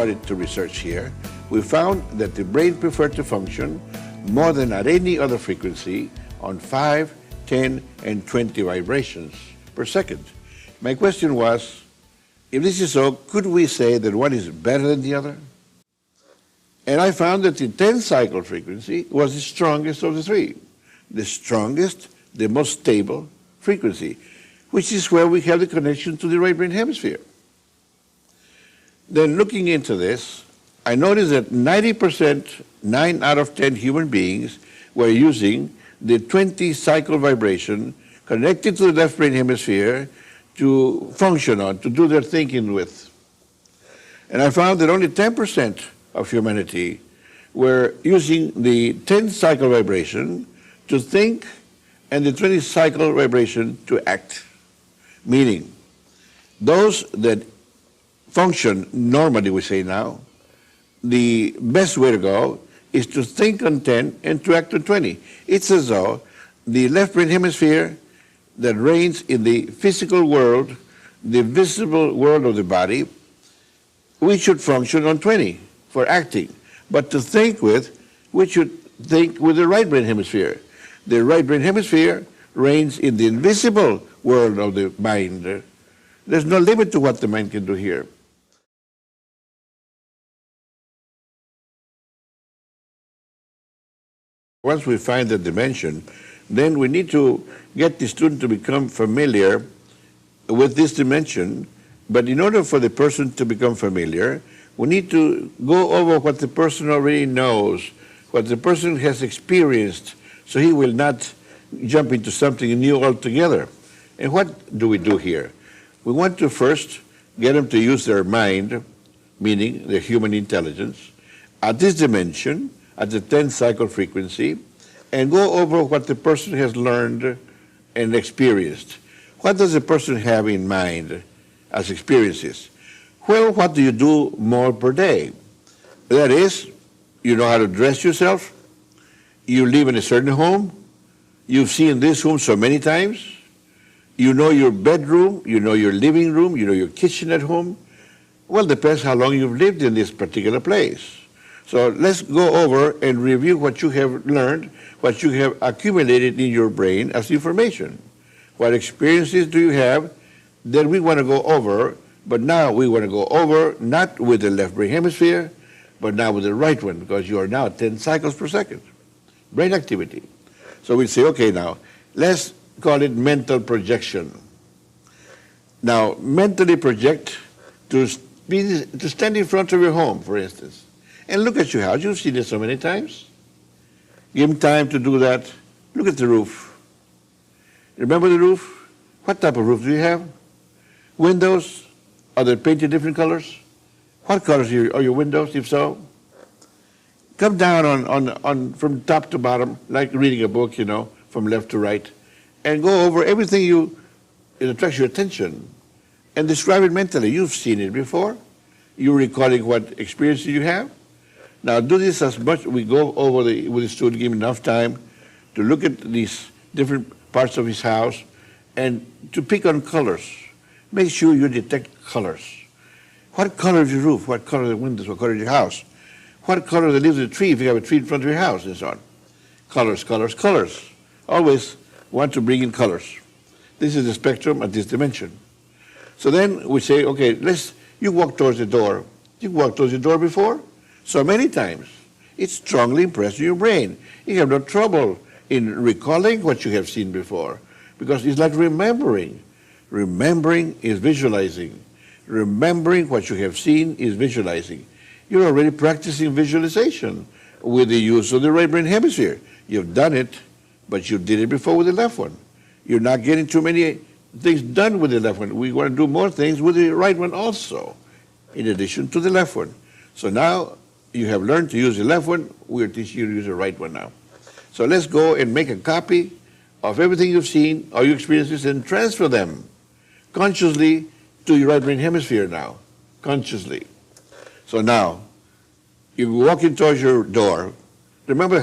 started to research here, we found that the brain preferred to function more than at any other frequency on 5, 10, and 20 vibrations per second. My question was, if this is so, could we say that one is better than the other? And I found that the 10 cycle frequency was the strongest of the three. The strongest, the most stable frequency, which is where we have the connection to the right brain hemisphere. Then looking into this, I noticed that 90%, 9 out of 10 human beings were using the 20 cycle vibration connected to the left brain hemisphere to function on, to do their thinking with. And I found that only 10% of humanity were using the 10 cycle vibration to think and the 20 cycle vibration to act. Meaning, those that function normally, we say now, the best way to go is to think on 10 and to act on 20. It's as though the left brain hemisphere that reigns in the physical world, the visible world of the body, we should function on 20 for acting. But to think with, we should think with the right brain hemisphere. The right brain hemisphere reigns in the invisible world of the mind. There's no limit to what the mind can do here. Once we find the dimension, then we need to get the student to become familiar with this dimension. But in order for the person to become familiar, we need to go over what the person already knows, what the person has experienced, so he will not jump into something new altogether. And what do we do here? We want to first get them to use their mind, meaning their human intelligence, at this dimension, at the 10 cycle frequency, and go over what the person has learned and experienced. What does the person have in mind as experiences? Well, what do you do more per day? That is, you know how to dress yourself, you live in a certain home, you've seen this home so many times, you know your bedroom, you know your living room, you know your kitchen at home. Well, depends how long you've lived in this particular place. So let's go over and review what you have learned, what you have accumulated in your brain as information. What experiences do you have that we want to go over, but now we want to go over not with the left brain hemisphere, but now with the right one, because you are now 10 cycles per second. Brain activity. So we say, okay, now, let's call it mental projection. Now, mentally project to stand in front of your home, for instance, and look at your house. You've seen it so many times. Give them time to do that. Look at the roof. Remember the roof? What type of roof do you have? Windows? Are they painted different colors? What colors are your windows, if so? Come down on from top to bottom, like reading a book, you know, from left to right, and go over everything it attracts your attention, and describe it mentally. You've seen it before. You're recalling what experience you have. Now do this as much. We go over with the student, give him enough time to look at these different parts of his house and to pick on colors. Make sure you detect colors. What color is your roof? What color are the windows? What color is your house? What color are the leaves of the tree if you have a tree in front of your house and so on? Colors, colors, colors. Always want to bring in colors. This is the spectrum at this dimension. So then we say, okay, you walk towards the door. You walked towards the door before? So many times. It's strongly impressed in your brain. You have no trouble in recalling what you have seen before, because it's like remembering. Remembering is visualizing. Remembering what you have seen is visualizing. You're already practicing visualization with the use of the right brain hemisphere. You've done it, but you did it before with the left one. You're not getting too many things done with the left one. We want to do more things with the right one also, in addition to the left one. So now you have learned to use the left one. We're teaching you to use the right one now. So let's go and make a copy of everything you've seen, all your experiences, and transfer them consciously to your right brain hemisphere now, consciously. So now, you walk in towards your door. Remember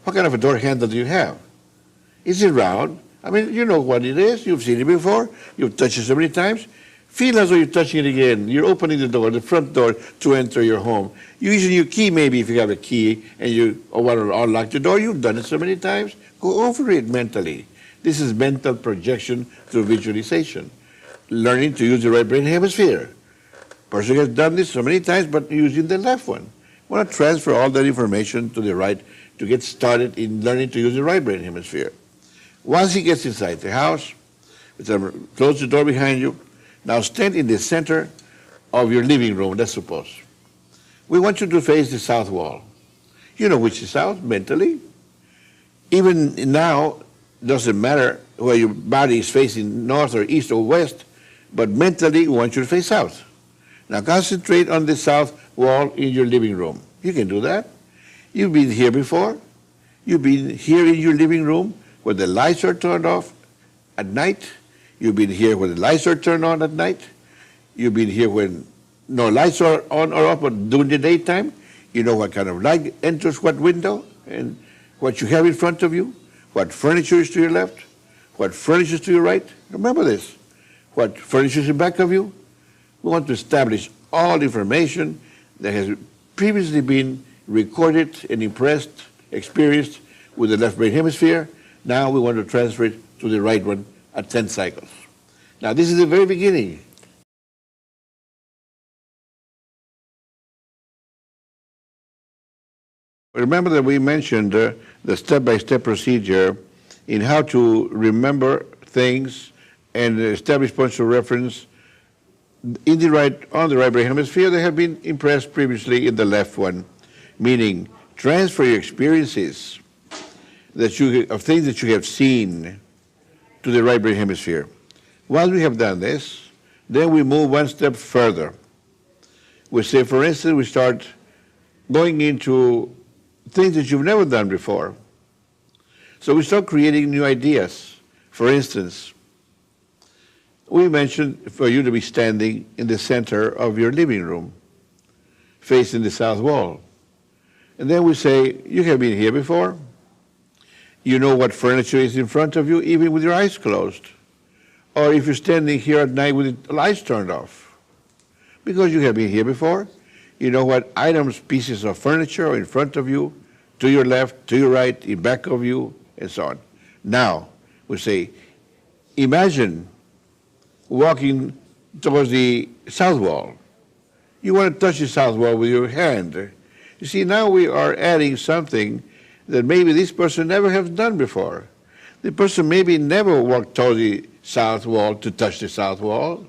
what kind of a door handle do you have? Is it round? I mean, you know what it is. You've seen it before. You've touched it so many times. Feel as though you're touching it again. You're opening the door, the front door, to enter your home. You're using your key, maybe, if you have a key, and you want to unlock the door. You've done it so many times. Go over it mentally. This is mental projection through visualization. Learning to use the right brain hemisphere. Person has done this so many times, but using the left one. Want to transfer all that information to the right to get started in learning to use the right brain hemisphere. Once he gets inside the house, close the door behind you. Now stand in the center of your living room, let's suppose. We want you to face the south wall. You know which is south, mentally. Even now, doesn't matter where your body is facing, north or east or west, but mentally we want you to face south. Now concentrate on the south wall in your living room. You can do that. You've been here before. You've been here in your living room where the lights are turned off at night. You've been here when the lights are turned on at night. You've been here when no lights are on or off, but during the daytime. You know what kind of light enters what window and what you have in front of you, what furniture is to your left, what furniture is to your right. Remember this. What furniture is in back of you. We want to establish all information that has previously been recorded and impressed, experienced with the left brain hemisphere. Now we want to transfer it to the right one at 10 cycles. Now this is the very beginning. Remember that we mentioned the step-by-step procedure in how to remember things and establish points of reference on the right brain hemisphere that have been impressed previously in the left one, meaning transfer your experiences of things that you have seen to the right brain hemisphere. Once we have done this, then we move one step further. We say, for instance, we start going into things that you've never done before. So we start creating new ideas. For instance, we mentioned for you to be standing in the center of your living room, facing the south wall. And then we say, you have been here before. You know what furniture is in front of you, even with your eyes closed. Or if you're standing here at night with the lights turned off. Because you have been here before. You know what items, pieces of furniture are in front of you, to your left, to your right, in back of you, and so on. Now, we say, imagine walking towards the south wall. You want to touch the south wall with your hand. You see, now we are adding something that maybe this person never has done before. The person maybe never walked toward the south wall to touch the south wall.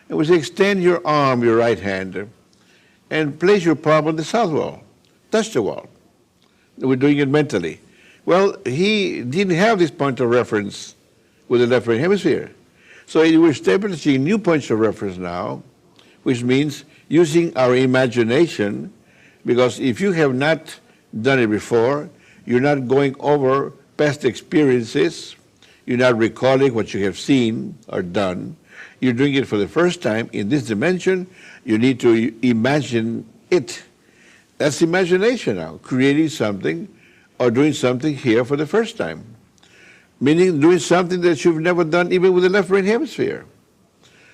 And we say, extend your arm, your right hand, and place your palm on the south wall. Touch the wall. We're doing it mentally. Well, he didn't have this point of reference with the left brain hemisphere. So we're establishing new points of reference now, which means using our imagination, because if you have not done it before, you're not going over past experiences, you're not recalling what you have seen or done, you're doing it for the first time in this dimension, you need to imagine it. That's imagination now, creating something or doing something here for the first time. Meaning doing something that you've never done even with the left brain hemisphere.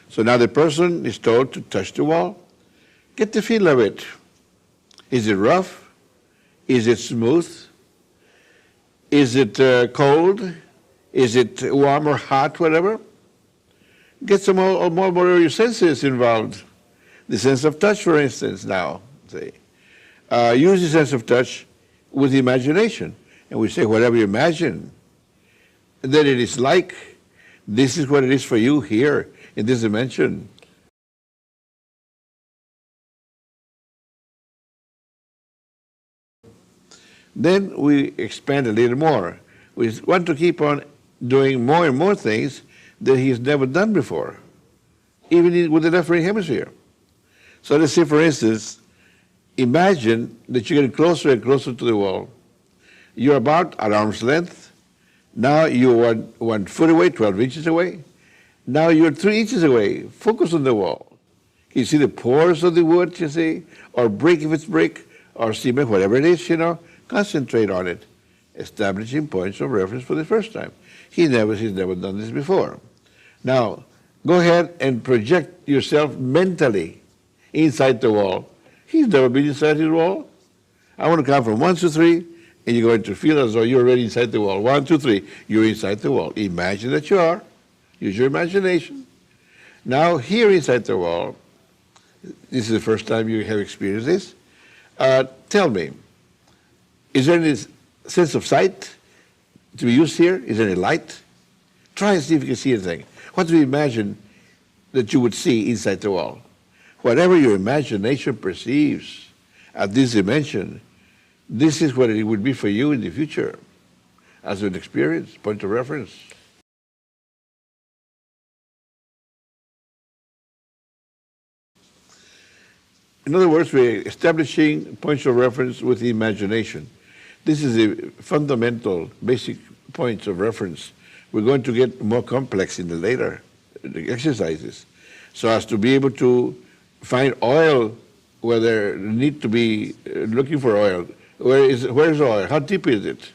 So now the person is told to touch the wall. Get the feel of it. Is it rough? Is it smooth? Is it cold? Is it warm or hot, whatever? Get some more of your senses involved. The sense of touch, for instance, now. Say. Use the sense of touch with the imagination. And we say, whatever you imagine that it is like, this is what it is for you here in this dimension. Then we expand a little more. We want to keep on doing more and more things that he's never done before, even with the left brain hemisphere. So let's say, for instance, imagine that you're getting closer and closer to the wall. You're about at arm's length. Now you're 1 foot away, 12 inches away. Now you're 3 inches away. Focus on the wall. You see the pores of the wood, you see, or brick if it's brick, or cement, whatever it is, you know. Concentrate on it, establishing points of reference for the first time. He's never done this before. Now, go ahead and project yourself mentally inside the wall. He's never been inside his wall. I want to count from 1 to 3, and you're going to feel as though you're already inside the wall. 1, 2, 3, you're inside the wall. Imagine that you are. Use your imagination. Now, here inside the wall, this is the first time you have experienced this. Tell me, is there any sense of sight to be used here? Is there any light? Try and see if you can see anything. What do you imagine that you would see inside the wall? Whatever your imagination perceives at this dimension, this is what it would be for you in the future as an experience, point of reference. In other words, we're establishing points of reference with the imagination. This is the fundamental, basic points of reference. We're going to get more complex in the later exercises, so as to be able to find oil where there need to be looking for oil. Where's oil? How deep is it?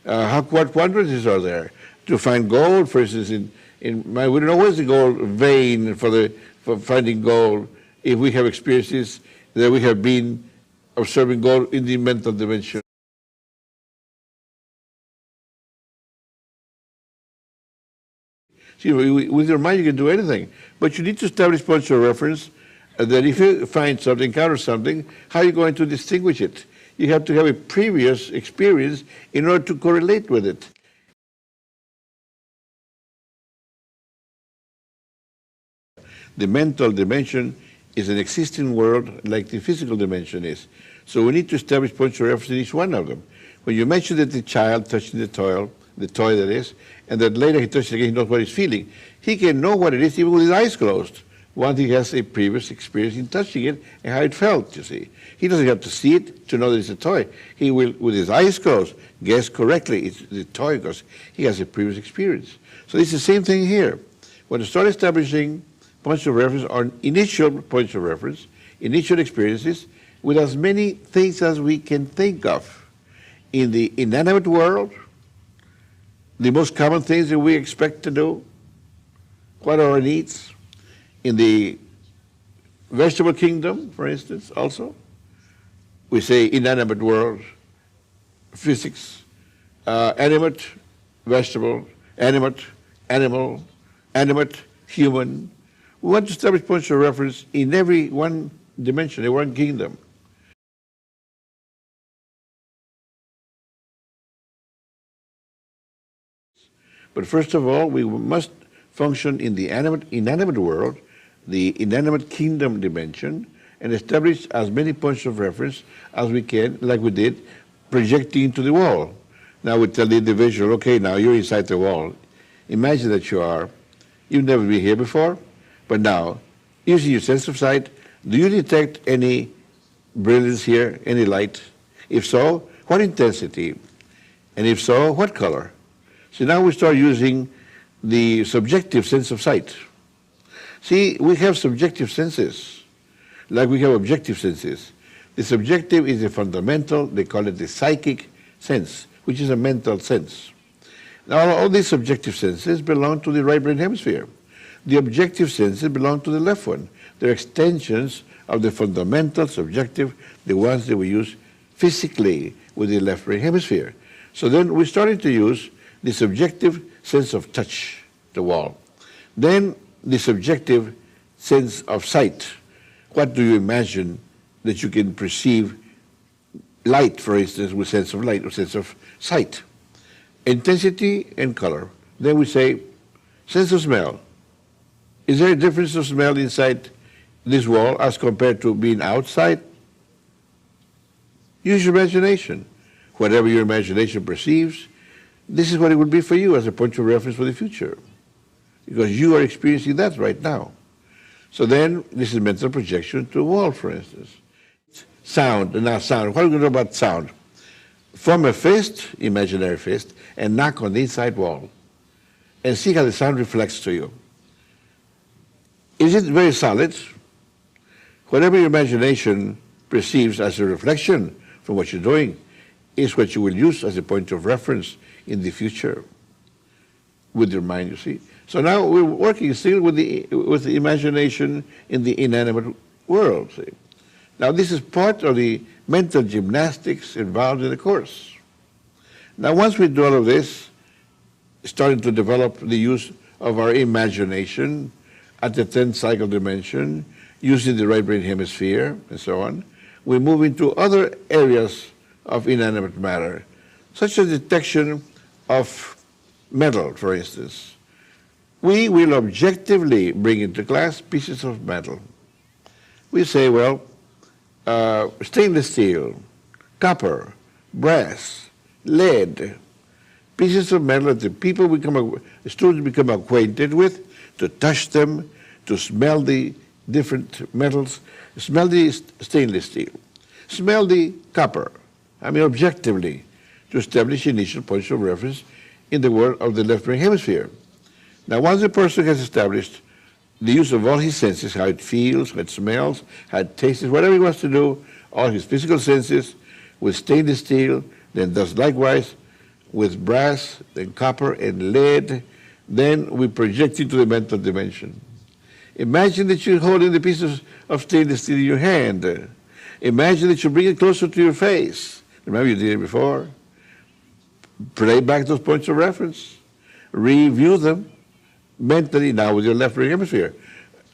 What quantities are there? To find gold, for instance, we don't know where's the gold vein for finding gold. If we have experiences that we have been observing gold in the mental dimension. See, with your mind you can do anything, but you need to establish points of reference that if you find something, encounter something, how are you going to distinguish it? You have to have a previous experience in order to correlate with it. The mental dimension is an existing world like the physical dimension is. So we need to establish points of reference in each one of them. When you mention that the child touching the toy that is, and that later he touches it again, he knows what he's feeling, he can know what it is even with his eyes closed, once he has a previous experience in touching it and how it felt, you see. He doesn't have to see it to know that it's a toy. He will, with his eyes closed, guess correctly it's the toy because he has a previous experience. So it's the same thing here. When you start establishing points of reference or initial points of reference, initial experiences, with as many things as we can think of. In the inanimate world, the most common things that we expect to do, what are our needs? In the vegetable kingdom, for instance, also, we say inanimate world, physics, animate, vegetable, animate, animal, animate, human. We want to establish points of reference in every one dimension, in one kingdom. But first of all, we must function in the inanimate world, the inanimate kingdom dimension, and establish as many points of reference as we can, like we did, projecting into the wall. Now we tell the individual, okay, now you're inside the wall. Imagine that you've never been here before, but now, using your sense of sight, do you detect any brilliance here, any light? If so, what intensity? And if so, what color? So now we start using the subjective sense of sight. See, we have subjective senses, like we have objective senses. The subjective is the fundamental, they call it the psychic sense, which is a mental sense. Now, all these subjective senses belong to the right brain hemisphere. The objective senses belong to the left one. They're extensions of the fundamental subjective, the ones that we use physically with the left brain hemisphere. So then we started to use the subjective sense of touch, the wall. Then the subjective sense of sight. What do you imagine that you can perceive? Light, for instance, with sense of light or sense of sight. Intensity and color. Then we say sense of smell. Is there a difference of smell inside this wall as compared to being outside? Use your imagination. Whatever your imagination perceives, this is what it would be for you as a point of reference for the future, because you are experiencing that right now. So then, this is mental projection to a wall, for instance. Sound, and now sound. What are we going to do about sound? Form a fist, imaginary fist, and knock on the inside wall, and see how the sound reflects to you. Is it very solid? Whatever your imagination perceives as a reflection from what you're doing is what you will use as a point of reference in the future with your mind, you see. So now we're working still with the imagination in the inanimate world. See? Now this is part of the mental gymnastics involved in the course. Now once we do all of this, starting to develop the use of our imagination at the 10th cycle dimension, using the right brain hemisphere and so on, we move into other areas of inanimate matter, such as detection of metal, for instance. We will objectively bring into class pieces of metal. We say, well, stainless steel, copper, brass, lead, pieces of metal that the students become acquainted with, to touch them, to smell the different metals, smell the stainless steel, smell the copper. I mean, objectively, to establish initial points of reference in the world of the left brain hemisphere. Now, once a person has established the use of all his senses, how it feels, how it smells, how it tastes, whatever he wants to do, all his physical senses, with stainless steel, then does likewise with brass, then copper and lead, then we project into the mental dimension. Imagine that you're holding the piece of stainless steel in your hand. Imagine that you bring it closer to your face. Remember you did it before? Play back those points of reference. Review them mentally now with your left brain hemisphere,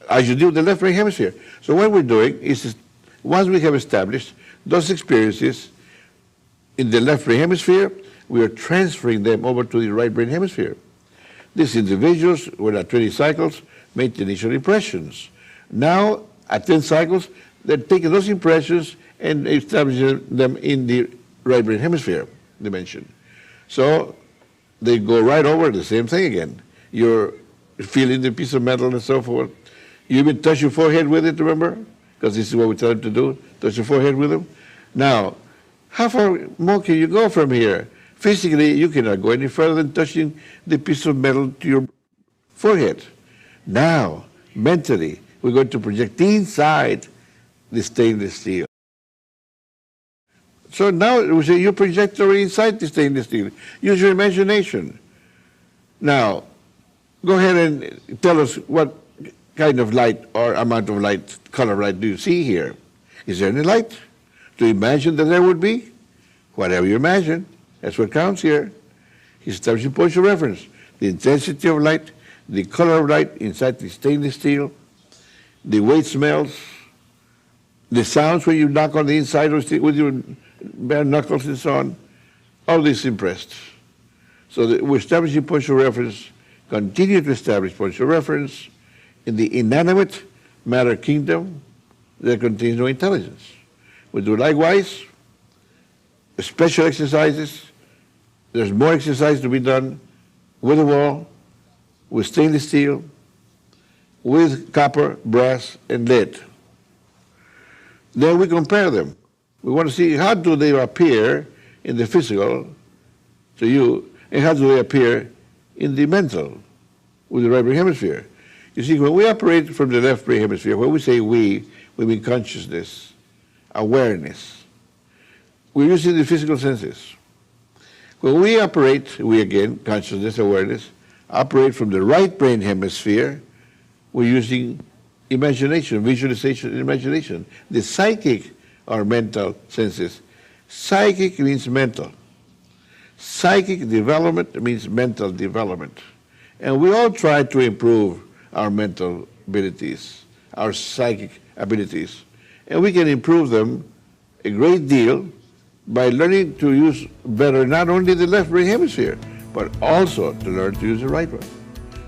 as you do with the left brain hemisphere. So what we're doing is, once we have established those experiences in the left brain hemisphere, we are transferring them over to the right brain hemisphere. These individuals, when at 20 cycles, made the initial impressions. Now, at 10 cycles, they're taking those impressions and establishing them in the right brain hemisphere dimension. So they go right over the same thing again. You're feeling the piece of metal and so forth. You even touch your forehead with it, remember? Because this is what we tell them to do, touch your forehead with them. Now, how far more can you go from here? Physically, you cannot go any further than touching the piece of metal to your forehead. Now, mentally, we're going to project inside the stainless steel. So now we say you project inside the stainless steel. Use your imagination. Now, go ahead and tell us what kind of light or amount of light, color of light do you see here? Is there any light? Do you imagine that there would be? Whatever you imagine, that's what counts here. He's establishing points of reference. The intensity of light, the color of light inside the stainless steel, the way it smells, the sounds when you knock on the inside of steel with your bare knuckles and so on, all this impressed. So we're establishing points of reference, continue to establish points of reference in the inanimate matter kingdom that contains no intelligence. We do likewise special exercises. There's more exercise to be done with the wall, with stainless steel, with copper, brass, and lead. Then we compare them. We want to see how do they appear in the physical to you, and how do they appear in the mental with the right brain hemisphere. You see, when we operate from the left brain hemisphere, when we say we mean consciousness, awareness. We're using the physical senses. When we operate, we again, consciousness, awareness, operate from the right brain hemisphere, we're using imagination, visualization, and imagination. The psychic or mental senses. Psychic means mental. Psychic development means mental development. And we all try to improve our mental abilities, our psychic abilities. And we can improve them a great deal by learning to use better not only the left brain hemisphere, but also to learn to use the right one.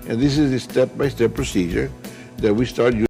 And this is the step-by-step procedure that we start using.